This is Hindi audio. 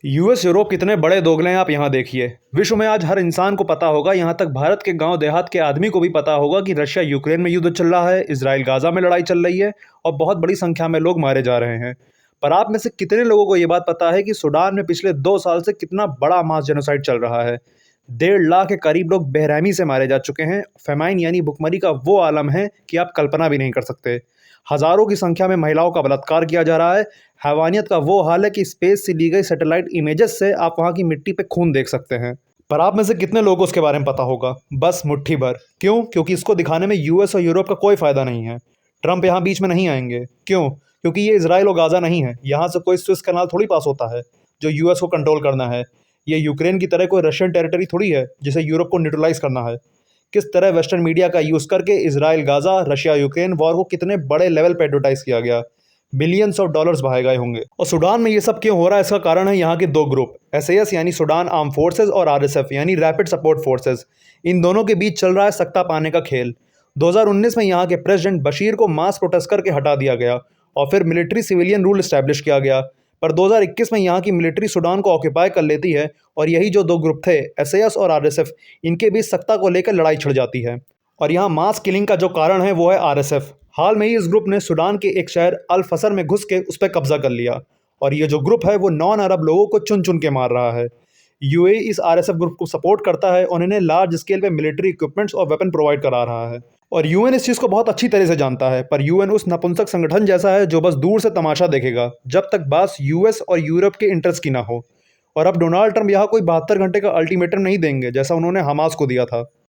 यूएस यूरोप कितने बड़े दोगले हैं आप यहाँ देखिए। विश्व में आज हर इंसान को पता होगा, यहाँ तक भारत के गांव देहात के आदमी को भी पता होगा कि रशिया यूक्रेन में युद्ध चल रहा है, इजराइल गाजा में लड़ाई चल रही है और बहुत बड़ी संख्या में लोग मारे जा रहे हैं। पर आप में से कितने लोगों को ये बात पता है कि सूडान में पिछले 2 साल से कितना बड़ा मास जेनोसाइड चल रहा है। 1.5 लाख के करीब लोग बेरहमी से मारे जा चुके हैं। फेमाइन यानी भुखमरी का वो आलम है कि आप कल्पना भी नहीं कर सकते। हजारों की संख्या में महिलाओं का बलात्कार किया जा रहा है। हैवानियत का वो हाल है कि स्पेस से ली गई सैटेलाइट इमेजेस से आप वहाँ की मिट्टी पे खून देख सकते हैं। पर आप में से कितने लोगों को उसके बारे में पता होगा? बस मुट्ठी भर। क्यों? क्योंकि इसको दिखाने में यूएस और यूरोप का कोई फायदा नहीं है। ट्रंप यहाँ बीच में नहीं आएंगे। क्यों? क्योंकि ये इसराइल और गाजा नहीं है। यहाँ से कोई स्विस कनाल थोड़ी पास होता है जो यूएस को कंट्रोल करना है। ये यूक्रेन की तरह कोई रशियन टेरिटरी थोड़ी है जिसे यूरोप को न्यूट्रलाइज करना है। किस तरह वेस्टर्न मीडिया का यूज़ करके Israel Gaza Russia Ukraine war को कितने बड़े लेवल पे एडवर्टाइज किया गया। बिलियंस ऑफ डॉलर्स बहाए गए होंगे। और सूडान में ये सब क्यों हो रहा है? इसका कारण है यहाँ के दो ग्रुप, एसएएस यानी सूडान आर्म फोर्सेस और आरएसएफ यानी रैपिड सपोर्ट फोर्सेस। इन दोनों के बीच चल रहा है सत्ता पाने का खेल। 2019 में यहाँ के प्रेसिडेंट बशीर को मास प्रोटेस्ट करके हटा दिया गया और फिर मिलिट्री सिविलियन रूल इस्टेब्लिश किया गया। पर 2021 में यहाँ की मिलिट्री सूडान को ऑक्यूपाई कर लेती है और यही जो दो ग्रुप थे, एसएएस और आरएसएफ, इनके बीच सत्ता को लेकर लड़ाई छिड़ जाती है। और यहाँ मास किलिंग का जो कारण है वो है आरएसएफ। हाल में ही इस ग्रुप ने सूडान के एक शहर अल फसर में घुस के उस पर कब्जा कर लिया और ये जो ग्रुप है वो नॉन अरब लोगों को चुन चुन के मार रहा है। यूएई इस आरएसएफ ग्रुप को सपोर्ट करता है और इन्हें लार्ज स्केल पे मिलिट्री इक्विपमेंट्स और वेपन प्रोवाइड करा रहा है। और यूएन इस चीज़ को बहुत अच्छी तरह से जानता है, पर यूएन उस नपुंसक संगठन जैसा है जो बस दूर से तमाशा देखेगा जब तक बात यूएस और यूरोप के इंटरेस्ट की ना हो। और अब डोनाल्ड ट्रंप यहाँ कोई 72 घंटे का अल्टीमेटम नहीं देंगे जैसा उन्होंने हमास को दिया था।